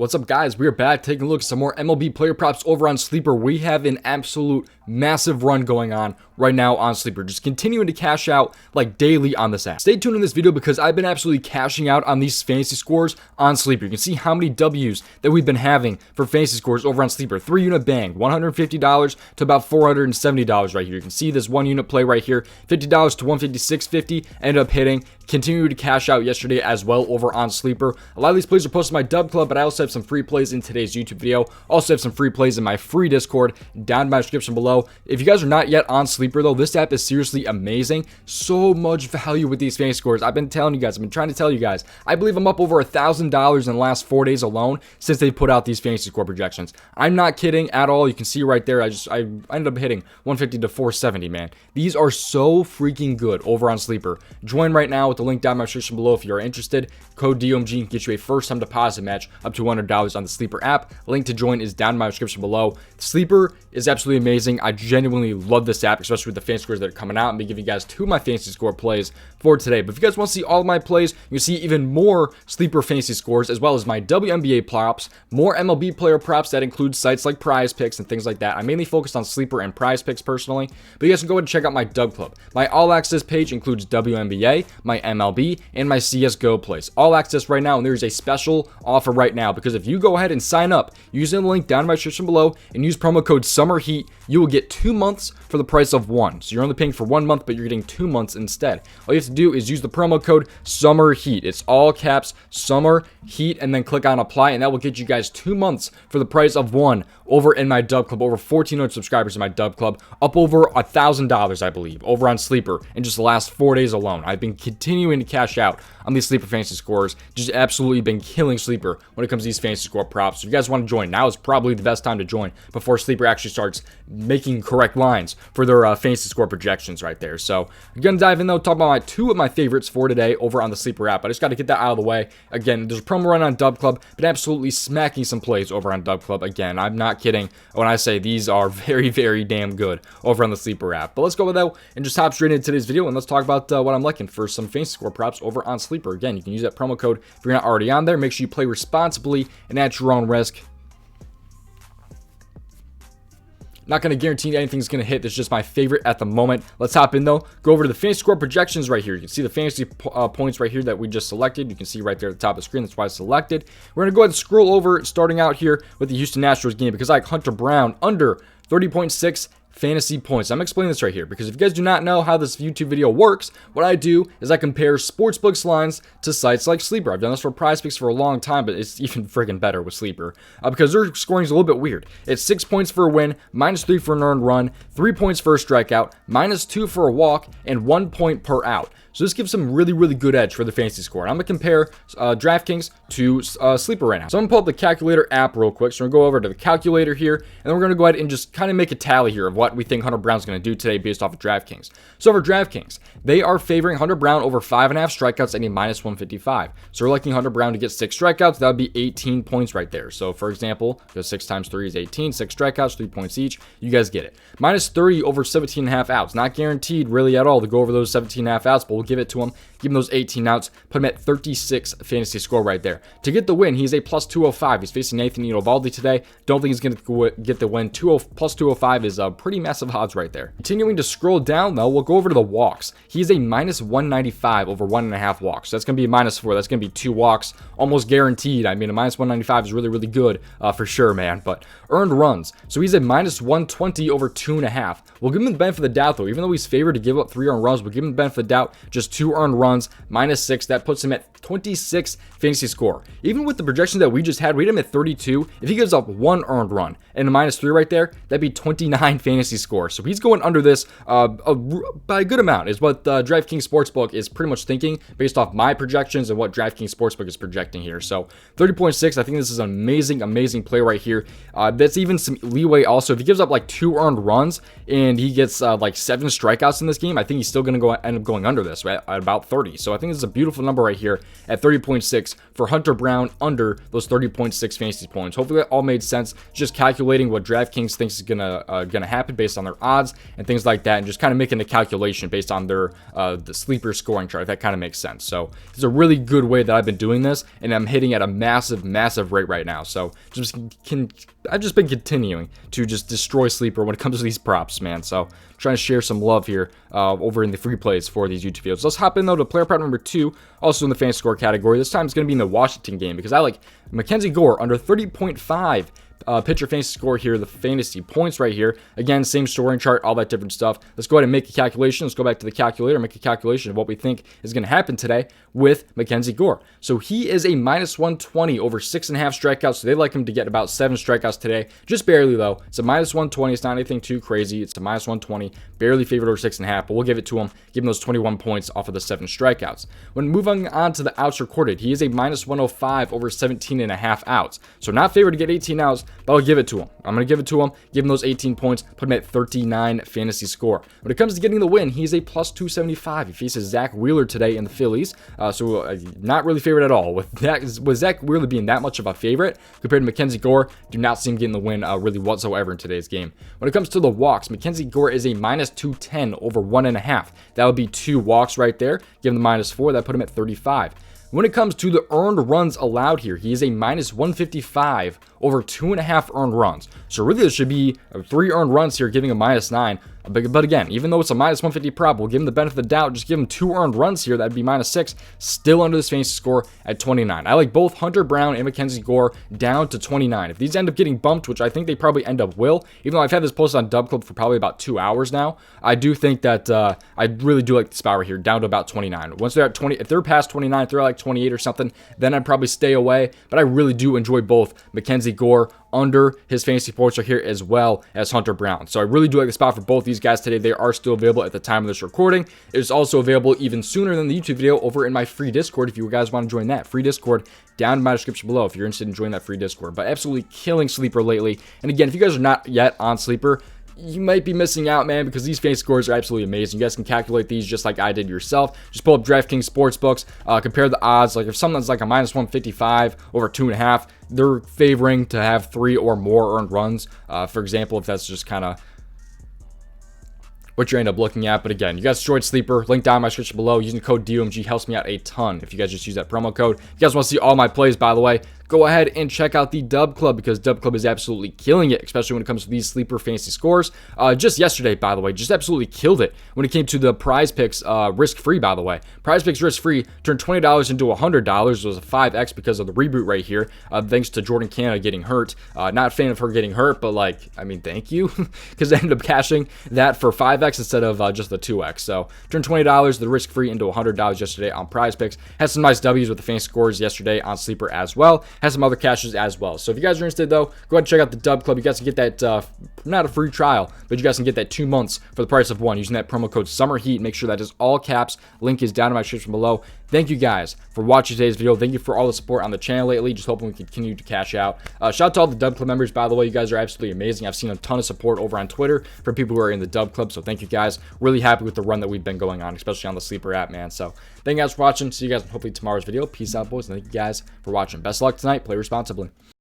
What's up, guys? We are back taking a look at some more MLB player props over on Sleeper. We have an absolute massive run going on right now on Sleeper, just continuing to cash out like daily on this app. Stay tuned in this video because I've been absolutely cashing out on these fantasy scores on Sleeper. You can see how many W's that we've been having for fantasy scores over on Sleeper. 3-unit bang, $150 to about $470 right here. You can see this 1-unit play right here, $50 to $156.50, ended up hitting. Continued to cash out yesterday as well over on Sleeper. A lot of these plays are posted in my Dub Club, but I also have some free plays in today's YouTube video. Also have some free plays in my free Discord down in my description below. If you guys are not yet on Sleeper though, this app is seriously amazing. So much value with these fantasy scores. I've been telling you guys, I've been trying to tell you guys. I believe I'm up over $1,000 in the last 4 days alone since they put out these fantasy score projections. I'm not kidding at all. You can see right there, I ended up hitting 150 to 470, man. These are so freaking good over on Sleeper. Join right now with the link down in my description below if you're interested. Code DOMG can get you a first time deposit match up to $100 on the Sleeper app. Link to join is down in my description below. Sleeper is absolutely amazing. I genuinely love this app, especially with the fantasy scores that are coming out. I'm going to give you guys 2 of my fantasy score plays for today. But if you guys want to see all of my plays, you can see even more Sleeper fantasy scores as well as my WNBA props, more MLB player props that include sites like prizepicks and things like that. I mainly focused on Sleeper and prizepicks personally, but you guys can go ahead and check out my Dub Club. My all access page includes WNBA, my MLB, and my CSGO plays. All access right now, and there's a special offer right now because if you go ahead and sign up using the link down in my description below and use promo code SUMMERHEAT, you will get 2 months for the price of 1. So you're only paying for 1 month, but you're getting 2 months instead. All you have to do is use the promo code SUMMERHEAT. It's all caps, SUMMERHEAT, and then click on apply, and that will get you guys 2 months for the price of 1 over in my Dub Club. Over 1,400 subscribers in my Dub Club, up over $1,000, I believe, over on Sleeper in just the last 4 days alone. I've been continuing to cash out on these Sleeper fantasy scores, just absolutely been killing Sleeper when it comes to these fantasy score props. So if you guys want to join, now is probably the best time to join before Sleeper actually starts making correct lines for their fantasy score projections right there. So I'm gonna dive in though, talk about 2 of my favorites for today over on the Sleeper app. I just got to get that out of the way. Again, there's a promo run on Dub Club, but absolutely smacking some plays over on Dub Club. Again, I'm not kidding when I say these are very, very damn good over on the Sleeper app. But let's go with that and just hop straight into today's video and let's talk about what I'm liking for some fantasy score props over on Sleeper. Again, you can use that promo code if you're not already on there. Make sure you play responsibly and at your own risk. Not going to guarantee anything's going to hit. This is just my favorite at the moment. Let's hop in though. Go over to the fantasy score projections right here. You can see the fantasy points right here that we just selected. You can see right there at the top of the screen. That's why I selected. We're going to go ahead and scroll over, starting out here with the Houston Astros game because I like Hunter Brown under 30.6 fantasy points. I'm explaining this right here because if you guys do not know how this YouTube video works, what I do is I compare sportsbooks lines to sites like Sleeper. I've done this for prizepicks for a long time, but it's even friggin' better with Sleeper because their scoring is a little bit weird. It's 6 points for a win, -3 for an earned run, 3 points for a strikeout, -2 for a walk, and 1 point per out. So this gives some really, really good edge for the fantasy score. And I'm going to compare DraftKings to Sleeper right now. So I'm going to pull up the calculator app real quick. So we're going to go over to the calculator here, and then we're going to go ahead and just kind of make a tally here of what we think Hunter Brown's going to do today based off of DraftKings. So for DraftKings, they are favoring Hunter Brown over 5.5 strikeouts at a -155. So we're liking Hunter Brown to get 6 strikeouts. That would be 18 points right there. So for example, 6 times 3 is 18, 6 strikeouts, 3 points each. You guys get it. -30 over 17.5 outs. Not guaranteed really at all to go over those 17.5 outs, but we'll give it to him. Give him those 18 outs. Put him at 36 fantasy score right there. To get the win, he's a +205. He's facing Nathan Eovaldi today. Don't think he's going to get the win. +205 is a pretty massive odds right there. Continuing to scroll down though, we'll go over to the walks. He's a -195 over 1.5 walks. So that's going to be a -4. That's going to be 2 walks almost guaranteed. I mean, a -195 is really, really good for sure, man. But earned runs. So he's a -120 over 2.5. We'll give him the benefit of the doubt though. Even though he's favored to give up 3 earned runs, we'll give him the benefit of the doubt. Just 2 earned runs, -6. That puts him at 26 fantasy score. Even with the projection that we just had, we had him at 32. If he gives up 1 earned run and a -3 right there, that'd be 29 fantasy score. So he's going under this by a good amount is what DraftKings Sportsbook is pretty much thinking based off my projections and what DraftKings Sportsbook is projecting here. So 30.6, I think this is an amazing, amazing play right here. That's even some leeway also. If he gives up like 2 earned runs and he gets like 7 strikeouts in this game, I think he's still going to end up going under this, right? At about 30. 30. So I think this is a beautiful number right here at 30.6 for Hunter Brown under those 30.6 fantasy points. Hopefully that all made sense. Just calculating what DraftKings thinks is gonna happen based on their odds and things like that, and just kind of making a calculation based on their the sleeper scoring chart. If that kind of makes sense. So it's a really good way that I've been doing this, and I'm hitting at a massive rate right now. So I've just been continuing to just destroy sleeper when it comes to these props, man. So trying to share some love here over in the free plays for these YouTube videos. Let's hop in though to player prop number 2, also in the fantasy score category. This time it's going to be in the Washington game because I like MacKenzie Gore under 30.5 pitcher fantasy score here, the fantasy points right here. Again, same scoring chart, all that different stuff. Let's go ahead and make a calculation. Let's go back to the calculator, make a calculation of what we think is going to happen today with MacKenzie Gore. So he is a minus 120 over 6.5 strikeouts. So they like him to get about 7 strikeouts today. Just barely though. It's a minus 120. It's not anything too crazy. It's a minus 120. Barely favored over 6.5, but we'll give it to him. Give him those 21 points off of the 7 strikeouts. When moving on to the outs recorded, he is a minus 105 over 17.5 outs. So not favored to get 18 outs, but I'll give it to him. I'm going to give it to him, give him those 18 points, put him at 39 fantasy score. When it comes to getting the win, he's a plus 275. He faces Zach Wheeler today in the Phillies, so not really favored at all. With Zach Wheeler being that much of a favorite compared to MacKenzie Gore, do not see him getting the win really whatsoever in today's game. When it comes to the walks, MacKenzie Gore is a minus 210 over 1.5. That would be 2 walks right there. Give him the minus 4. That put him at 35. When it comes to the earned runs allowed here, he is a minus 155 over 2.5 earned runs. So really this should be 3 earned runs here, giving a minus 9. But again, even though it's a minus 150 prop, we'll give him the benefit of the doubt. Just give him 2 earned runs here. That'd be minus 6. Still under this fantasy score at 29. I like both Hunter Brown and MacKenzie Gore down to 29. If these end up getting bumped, which I think they probably end up will, even though I've had this posted on Dub Club for probably about 2 hours now, I do think that I really do like the spot right here, down to about 29. Once they're at 20, if they're past 29, if they're like 28 or something, then I'd probably stay away. But I really do enjoy both MacKenzie Gore under his fantasy points right here, as well as Hunter Brown. So I really do like the spot for both these guys today. They are still available at the time of this recording. It is also available even sooner than the YouTube video over in my free Discord if you guys want to join that. Free Discord down in my description below if you're interested in joining that free Discord. But absolutely killing Sleeper lately. And again, if you guys are not yet on Sleeper, you might be missing out, man, because these fantasy scores are absolutely amazing. You guys can calculate these just like I did yourself. Just pull up DraftKings Sportsbooks, compare the odds. Like if something's like a minus 155 over 2.5, they're favoring to have 3 or more earned runs. For example, if that's just kind of what you end up looking at. But again, you guys enjoyed Sleeper, link down in my description below. Using code DOMG helps me out a ton if you guys just use that promo code. If you guys want to see all my plays, by the way, go ahead and check out the Dub Club, because Dub Club is absolutely killing it, especially when it comes to these sleeper fantasy scores. Just yesterday, by the way, just absolutely killed it when it came to the prize picks risk-free, by the way. Prize picks risk-free turned $20 into $100. It was a 5x because of the reboot right here, thanks to Jordan Canada getting hurt. Not a fan of her getting hurt, but like, I mean, thank you, because I ended up cashing that for 5x instead of just the 2x. So turned $20, the risk-free, into $100 yesterday on prize picks. Had some nice W's with the fantasy scores yesterday on Sleeper as well. Has some other cashes as well. So if you guys are interested though, go ahead and check out the Dub Club. You guys can get that, not a free trial, but you guys can get that 2 months for the price of 1 using that promo code SUMMERHEAT. Make sure that is all caps. Link is down in my description below. Thank you guys for watching today's video. Thank you for all the support on the channel lately. Just hoping we continue to cash out. Shout out to all the Dub Club members, by the way. You guys are absolutely amazing. I've seen a ton of support over on Twitter from people who are in the Dub Club, so thank you guys. Really happy with the run that we've been going on, especially on the Sleeper app, man. So thank you guys for watching. See you guys hopefully tomorrow's video. Peace out, boys, and thank you guys for watching. Best of luck tonight. Play responsibly.